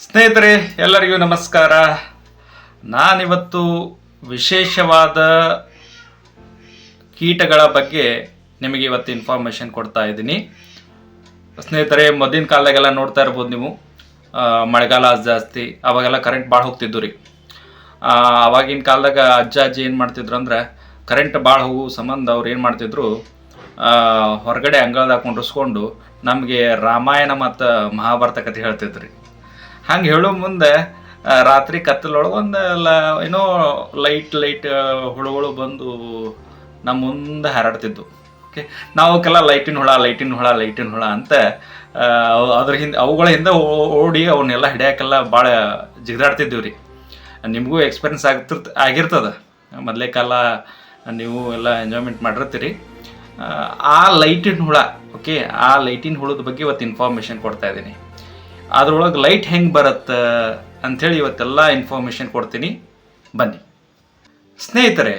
ಸ್ನೇಹಿತರೆ, ಎಲ್ಲರಿಗೂ ನಮಸ್ಕಾರ. ನಾನಿವತ್ತು ವಿಶೇಷವಾದ ಕೀಟಗಳ ಬಗ್ಗೆ ನಿಮಗೆ ಇವತ್ತು ಇನ್ಫಾರ್ಮೇಷನ್ ಕೊಡ್ತಾ ಇದ್ದೀನಿ. ಸ್ನೇಹಿತರೆ, ಮೊದಲಿನ ಕಾಲದಾಗೆಲ್ಲ ನೋಡ್ತಾ ಇರ್ಬೋದು ನೀವು, ಮಳೆಗಾಲ ಜಾಸ್ತಿ, ಅವಾಗೆಲ್ಲ ಕರೆಂಟ್ ಭಾಳ ಹೋಗ್ತಿದ್ದು ರೀ. ಅವಾಗಿನ ಕಾಲದಾಗ ಅಜ್ಜ ಅಜ್ಜಿ ಏನು ಮಾಡ್ತಿದ್ರು ಅಂದ್ರೆ, ಕರೆಂಟ್ ಭಾಳ ಹೋಗೋ ಸಂಬಂಧ ಅವ್ರು ಏನು ಮಾಡ್ತಿದ್ರು, ಹೊರಗಡೆ ಅಂಗಳದಾಗ ಕುಂಡ್ರಿಸ್ಕೊಂಡು ನಮಗೆ ರಾಮಾಯಣ ಮತ್ತು ಮಹಾಭಾರತ ಕಥೆ ಹೇಳ್ತಿದ್ರಿ. ಹಂಗೆ ಹೇಳೋ ಮುಂದೆ ರಾತ್ರಿ ಕತ್ತಲೊಳಗೆ ಒಂದು ಏನೋ ಲೈಟ್ ಹುಳುಗಳು ಬಂದು ನಮ್ಮ ಮುಂದೆ ಹಾರಾಡ್ತಿದ್ವು. ಓಕೆ, ನಾವಕ್ಕೆಲ್ಲ ಲೈಟಿನ ಹುಳ ಅಂತ ಅದ್ರ ಹಿಂದೆ ಅವುಗಳ ಹಿಂದೆ ಓಡಿ ಅವನ್ನೆಲ್ಲ ಹಿಡಿಯೋಕ್ಕೆಲ್ಲ ಭಾಳ ಜಿಗಿದಾಡ್ತಿದ್ದೀವಿ ರೀ. ನಿಮಗೂ ಎಕ್ಸ್ಪೀರಿಯನ್ಸ್ ಆಗಿರ್ತದೆ. ಮೊದಲೇ ಕಾಲ ನೀವು ಎಲ್ಲ ಎಂಜಾಯ್ಮೆಂಟ್ ಮಾಡಿರ್ತೀರಿ. ಆ ಲೈಟಿನ ಹುಳ, ಓಕೆ, ಆ ಲೈಟಿನ ಹುಳದ ಬಗ್ಗೆ ಇವತ್ತು ಇನ್ಫಾರ್ಮೇಷನ್ ಕೊಡ್ತಾ ಇದ್ದೀನಿ. ಅದ್ರೊಳಗೆ ಲೈಟ್ ಹೆಂಗೆ ಬರುತ್ತೆ ಅಂಥೇಳಿ ಇವತ್ತೆಲ್ಲ ಇನ್ಫಾರ್ಮೇಷನ್ ಕೊಡ್ತೀನಿ, ಬನ್ನಿ. ಸ್ನೇಹಿತರೆ,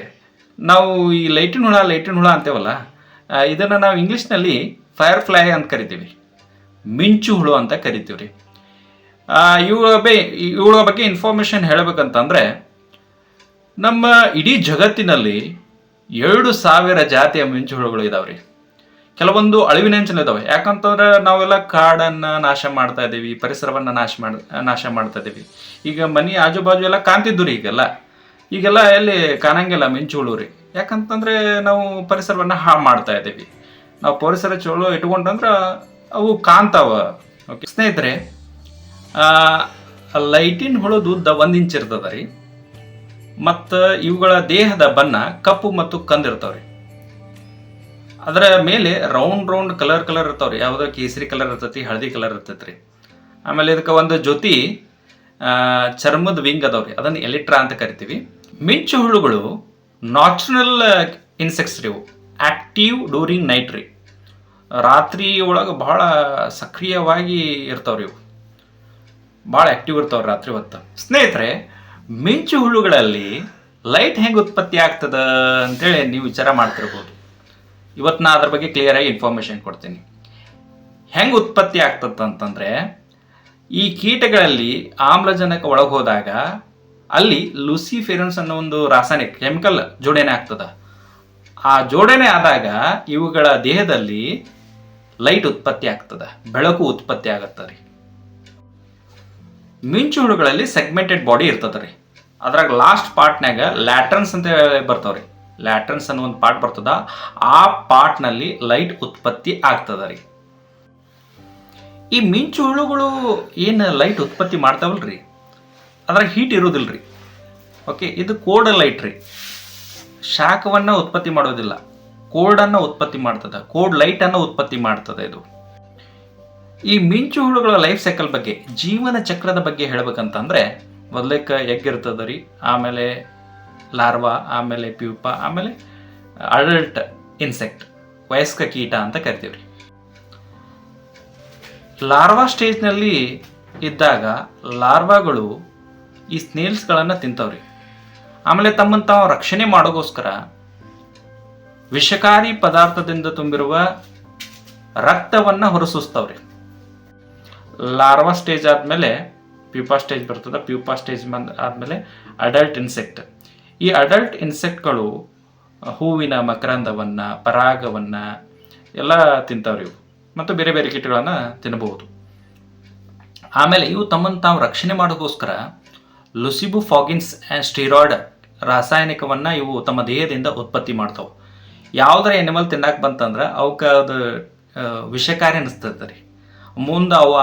ನಾವು ಈ ಲೈಟಿನ ಹುಳ ಅಂತೇವಲ್ಲ, ಇದನ್ನು ನಾವು ಇಂಗ್ಲೀಷ್ನಲ್ಲಿ ಫೈರ್ ಫ್ಲೈ ಅಂತ ಕರಿತೀವಿ, ಮಿಂಚು ಹುಳು ಅಂತ ಕರಿತೀವಿ ರೀ. ಇವುಗಳ ಬಗ್ಗೆ ಇನ್ಫಾರ್ಮೇಷನ್ ಹೇಳಬೇಕಂತಂದರೆ, ನಮ್ಮ ಇಡೀ ಜಗತ್ತಿನಲ್ಲಿ 2,000 ಜಾತಿಯ ಮಿಂಚು ಹುಳುಗಳು ಇದಾವೆ ರೀ. ಕೆಲವೊಂದು ಅಳಿವಿನಂಚಿನದಾವೆ. ಯಾಕಂತಂದ್ರೆ ನಾವೆಲ್ಲ ಕಾಡನ್ನು ನಾಶ ಮಾಡ್ತಾ ಇದ್ದೀವಿ, ಪರಿಸರವನ್ನು ನಾಶ ಮಾಡ್ತಾ ಇದ್ದೀವಿ. ಈಗ ಮನೆ ಆಜು ಬಾಜು ಎಲ್ಲ ಕಾಣ್ತಿದ್ದು ರೀ. ಈಗೆಲ್ಲ ಎಲ್ಲಿ ಕಾಣಂಗಿಲ್ಲ ಮಿಂಚು ಹುಳು ರೀ. ಯಾಕಂತಂದರೆ ನಾವು ಪರಿಸರವನ್ನು ಹಾಳು ಮಾಡ್ತಾ ಇದ್ದೀವಿ. ನಾವು ಪರಿಸರ ಚಲೋ ಇಟ್ಕೊಂಡ್ರೆ ಅವು ಕಾಣ್ತಾವ. ಓಕೆ ಸ್ನೇಹಿತರೆ, ಲೈಟಿನ ಹುಳುದು 1 ಇಂಚ್ ಇರ್ತದೆ ರೀ. ಮತ್ತು ಇವುಗಳ ದೇಹದ ಬಣ್ಣ ಕಪ್ಪು ಮತ್ತು ಕಂದಿರ್ತಾವ್ರಿ. ಅದರ ಮೇಲೆ ರೌಂಡ್ ಕಲರ್ ಇರ್ತಾವ್ರಿ. ಯಾವುದೋ ಕೇಸರಿ ಕಲರ್ ಇರ್ತೈತಿ, ಹಳದಿ ಕಲರ್ ಇರ್ತೈತಿ ರೀ. ಆಮೇಲೆ ಇದಕ್ಕೆ ಒಂದು ಜೊತೆ ಚರ್ಮದ ವಿಂಗ್ ಅದಾವ್ರಿ, ಅದನ್ನು ಎಲಿಟ್ರಾ ಅಂತ ಕರಿತೀವಿ. ಮಿಂಚು ಹುಳುಗಳು ನ್ಯಾಚುರಲ್ ಇನ್ಸೆಕ್ಟ್ಸ್ ರೀ. ಇವು ಆಕ್ಟಿವ್ ಡ್ಯೂರಿಂಗ್ ನೈಟ್ ರೀ. ರಾತ್ರಿ ಒಳಗೆ ಭಾಳ ಸಕ್ರಿಯವಾಗಿ ಇರ್ತಾವ್ರಿ. ಇವು ಭಾಳ ಆಕ್ಟಿವ್ ಇರ್ತಾವ್ರಿ ರಾತ್ರಿ ಹೊತ್ತು. ಸ್ನೇಹಿತರೆ, ಮಿಂಚು ಹುಳುಗಳಲ್ಲಿ ಲೈಟ್ ಹೆಂಗೆ ಉತ್ಪತ್ತಿ ಆಗ್ತದೆ ಅಂತೇಳಿ ನೀವು ವಿಚಾರ ಮಾಡ್ತಿರ್ಬೋದು. ಇವತ್ತು ನಾ ಅದ್ರ ಬಗ್ಗೆ ಕ್ಲಿಯರಾಗಿ ಇನ್ಫಾರ್ಮೇಷನ್ ಕೊಡ್ತೀನಿ. ಹೆಂಗೆ ಉತ್ಪತ್ತಿ ಆಗ್ತದಂತಂದರೆ, ಈ ಕೀಟಗಳಲ್ಲಿ ಆಮ್ಲಜನಕ ಒಳಗೆ ಹೋದಾಗ ಅಲ್ಲಿ ಲೂಸಿಫೆರನ್ಸ್ ಅನ್ನೋ ಒಂದು ರಾಸಾಯನಿಕ ಕೆಮಿಕಲ್ ಜೋಡಣೆ ಆಗ್ತದೆ. ಆ ಜೋಡಣೆ ಆದಾಗ ಇವುಗಳ ದೇಹದಲ್ಲಿ ಲೈಟ್ ಉತ್ಪತ್ತಿ ಆಗ್ತದೆ, ಬೆಳಕು ಉತ್ಪತ್ತಿ ಆಗತ್ತೆ ರೀ. ಮಿಂಚು ಹುಳುಗಳಲ್ಲಿ ಸೆಗ್ಮೆಂಟೆಡ್ ಬಾಡಿ ಇರ್ತದೆ ರೀ. ಅದ್ರಾಗ ಲಾಸ್ಟ್ ಪಾರ್ಟ್ನಾಗ ಲ್ಯಾಟ್ರನ್ಸ್ ಅಂತ ಬರ್ತಾವ್ರಿ. ಲ್ಯಾಟ್ರನ್ಸ್ ಅನ್ನೋ ಒಂದು ಪಾರ್ಟ್ ಬರ್ತದ. ಆ ಪಾರ್ಟ್ನಲ್ಲಿ ಲೈಟ್ ಉತ್ಪತ್ತಿ ಆಗ್ತದ ರೀ. ಈ ಮಿಂಚು ಹುಳುಗಳು ಏನು ಲೈಟ್ ಉತ್ಪತ್ತಿ ಮಾಡ್ತಾವಲ್ರಿ, ಅದ್ರಾಗ ಹೀಟ್ ಇರೋದಿಲ್ಲ ರೀ. ಓಕೆ, ಇದು ಕೋಲ್ಡ್ ಲೈಟ್ ರೀ. ಶಾಖವನ್ನು ಉತ್ಪತ್ತಿ ಮಾಡೋದಿಲ್ಲ, ಕೋಲ್ಡನ್ನು ಉತ್ಪತ್ತಿ ಮಾಡ್ತದೆ, ಕೋಲ್ಡ್ ಲೈಟನ್ನು ಉತ್ಪತ್ತಿ ಮಾಡ್ತದೆ ಇದು. ಈ ಮಿಂಚು ಹುಳುಗಳ ಲೈಫ್ ಸೈಕಲ್ ಬಗ್ಗೆ, ಜೀವನ ಚಕ್ರದ ಬಗ್ಗೆ ಹೇಳ್ಬೇಕಂತಂದರೆ, ಮೊದಲೇಕ ಎಗ್ ಇರ್ತದೆ ರೀ, ಆಮೇಲೆ ಲಾರ್ವಾ, ಆಮೇಲೆ ಪ್ಯೂಪಾ, ಆಮೇಲೆ ಅಡಲ್ಟ್ ಇನ್ಸೆಕ್ಟ್, ವಯಸ್ಕ ಕೀಟ ಅಂತ ಕರಿತೀವಿ ರೀ. ಲಾರ್ವಾ ಸ್ಟೇಜ್ನಲ್ಲಿ ಇದ್ದಾಗ ಲಾರ್ವಾಗಳು ಈ ಸ್ನೇಲ್ಸ್ಗಳನ್ನು ತಿಂತಾವ್ರಿ. ಆಮೇಲೆ ತಮ್ಮನ್ನು ತಾವು ರಕ್ಷಣೆ ಮಾಡೋಕ್ಕೋಸ್ಕರ ವಿಷಕಾರಿ ಪದಾರ್ಥದಿಂದ ತುಂಬಿರುವ ರಕ್ತವನ್ನು ಹೊರಸೂಸ್ತಾವ್ರಿ. ಲಾರ್ವಾ ಸ್ಟೇಜ್ ಆದಮೇಲೆ ಪ್ಯೂಪಾ ಸ್ಟೇಜ್ ಬರ್ತದೆ. ಪ್ಯೂಪಾ ಸ್ಟೇಜ್ ಆದಮೇಲೆ ಅಡಲ್ಟ್ ಇನ್ಸೆಕ್ಟ್. ಈ ಅಡಲ್ಟ್ ಇನ್ಸೆಕ್ಟ್ಗಳು ಹೂವಿನ ಮಕರಂದವನ್ನು, ಪರಾಗವನ್ನು ಎಲ್ಲ ತಿಂತಾವ್ರಿ ಇವು, ಮತ್ತು ಬೇರೆ ಬೇರೆ ಕೀಟಗಳನ್ನು ತಿನ್ನಬಹುದು. ಆಮೇಲೆ ಇವು ತಮ್ಮನ್ನು ತಾವು ರಕ್ಷಣೆ ಮಾಡೋಕ್ಕೋಸ್ಕರ ಲುಸಿಬುಫಾಗಿನ್ಸ್ ಆ್ಯಂಡ್ ಸ್ಟೀರಾಯ್ಡ್ ರಾಸಾಯನಿಕವನ್ನು ಇವು ತಮ್ಮ ದೇಹದಿಂದ ಉತ್ಪತ್ತಿ ಮಾಡ್ತಾವೆ. ಯಾವುದರ ಎನಿಮಲ್ ತಿನ್ನಕ್ಕೆ ಬಂತಂದ್ರೆ ಅವಕ್ಕೆ ಅದು ವಿಷಕಾರಿ ಅನ್ನಿಸ್ತದೆ ರೀ. ಮುಂದೆ ಅವು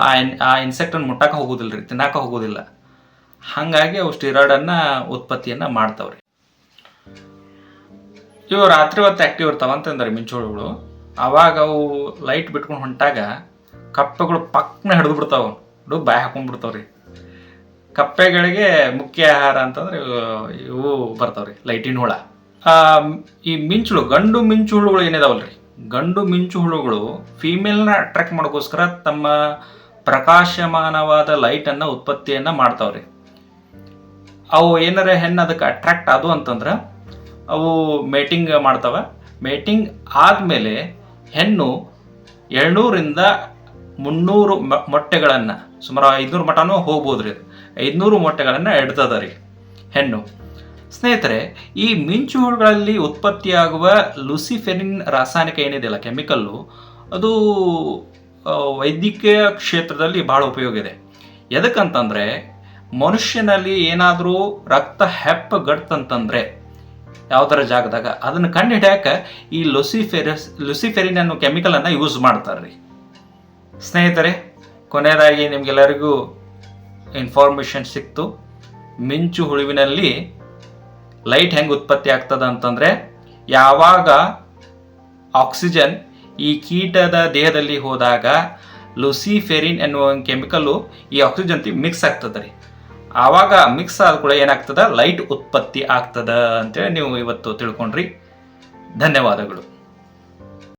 ಆ ಇನ್ಸೆಕ್ಟನ್ನು ಮುಟ್ಟಕ್ಕೆ ಹೋಗೋದಿಲ್ಲ ರೀ, ತಿನ್ನಕ್ಕೆ ಹೋಗೋದಿಲ್ಲ. ಹಾಗಾಗಿ ಅವು ಸ್ಟೀರಾಯ್ಡನ್ನು ಉತ್ಪತ್ತಿಯನ್ನು ಮಾಡ್ತಾವ್ರಿ. ಇವು ರಾತ್ರಿ ಹೊತ್ತು ಆ್ಯಕ್ಟಿವ್ ಇರ್ತಾವಂತಂದ್ರೆ ಮಿಂಚುಳುಗಳು. ಆವಾಗ ಅವು ಲೈಟ್ ಬಿಟ್ಕೊಂಡು ಹೊಂಟಾಗ ಕಪ್ಪೆಗಳು ಪಕ್ಕನ ಹಿಡಿದು ಬಿಡ್ತಾವೆ, ಬಾಯಿ ಹಾಕೊಂಡ್ಬಿಡ್ತಾವ್ರಿ. ಕಪ್ಪೆಗಳಿಗೆ ಮುಖ್ಯ ಆಹಾರ ಅಂತಂದ್ರೆ ಇವು ಬರ್ತಾವ್ರಿ, ಲೈಟಿನ ಹುಳ. ಈ ಮಿಂಚುಳು, ಗಂಡು ಮಿಂಚು ಹುಳುಗಳು ಏನಿದಾವಲ್ರಿ, ಗಂಡು ಮಿಂಚು ಹುಳುಗಳು ಫೀಮೇಲ್ನ ಅಟ್ರಾಕ್ಟ್ ಮಾಡೋಕ್ಕೋಸ್ಕರ ತಮ್ಮ ಪ್ರಕಾಶಮಾನವಾದ ಲೈಟನ್ನು ಉತ್ಪತ್ತಿಯನ್ನು ಮಾಡ್ತಾವ್ರಿ. ಅವು ಏನಾರ ಹೆಣ್ಣು ಅದಕ್ಕೆ ಅಟ್ರಾಕ್ಟ್ ಆದವು ಅಂತಂದ್ರೆ ಅವು ಮೇಟಿಂಗ್ ಮಾಡ್ತಾವೆ. ಮೇಟಿಂಗ್ ಆದಮೇಲೆ ಹೆಣ್ಣು 200ರಿಂದ 300 ಮೊಟ್ಟೆಗಳನ್ನು, ಸುಮಾರು 500 ಮಟನೂ ಹೋಗ್ಬೋದು ರೀ, 500 ಮೊಟ್ಟೆಗಳನ್ನು ಇಡ್ತದ ರೀ ಹೆಣ್ಣು. ಸ್ನೇಹಿತರೆ, ಈ ಮಿಂಚುಹುಳುಗಳಲ್ಲಿ ಉತ್ಪತ್ತಿಯಾಗುವ ಲುಸಿಫೆರಿನ್ ರಾಸಾಯನಿಕ ಏನಿದೆಯಲ್ಲ, ಕೆಮಿಕಲ್ಲು, ಅದು ವೈದ್ಯಕೀಯ ಕ್ಷೇತ್ರದಲ್ಲಿ ಭಾಳ ಉಪಯೋಗ ಇದೆ. ಎದಕ್ಕಂತಂದರೆ, ಮನುಷ್ಯನಲ್ಲಿ ಏನಾದರೂ ರಕ್ತ ಹೆಪ್ಪಗಡ್ತಂತಂದರೆ ಯಾವುದರ ಜಾಗದಾಗ ಅದನ್ನು ಕಂಡು ಹಿಡಿಯೋಕೆ ಈ ಲುಸಿಫೆರಿನ್ ಅನ್ನೋ ಕೆಮಿಕಲನ್ನು ಯೂಸ್ ಮಾಡ್ತಾರೆ ರೀ. ಸ್ನೇಹಿತರೆ, ಕೊನೆಯದಾಗಿ ನಿಮಗೆಲ್ಲರಿಗೂ ಇನ್ಫಾರ್ಮೇಷನ್ ಸಿಕ್ತು. ಮಿಂಚು ಹುಳುವಿನಲ್ಲಿ ಲೈಟ್ ಹೆಂಗೆ ಉತ್ಪತ್ತಿ ಆಗ್ತದೆ ಅಂತಂದರೆ, ಯಾವಾಗ ಆಕ್ಸಿಜನ್ ಈ ಕೀಟದ ದೇಹದಲ್ಲಿ ಹೋದಾಗ ಲುಸಿಫೆರಿನ್ ಎನ್ನುವ ಕೆಮಿಕಲ್ಲು ಈ ಆಕ್ಸಿಜನ್ ಮಿಕ್ಸ್ ಆಗ್ತದೆ ರೀ. ಆವಾಗ ಮಿಕ್ಸ್ ಆದ ಕೂಡ ಏನಾಗ್ತದೆ, ಲೈಟ್ ಉತ್ಪತ್ತಿ ಆಗ್ತದೆ ಅಂತೇಳಿ ನೀವು ಇವತ್ತು ತಿಳ್ಕೊಂಡ್ರಿ. ಧನ್ಯವಾದಗಳು.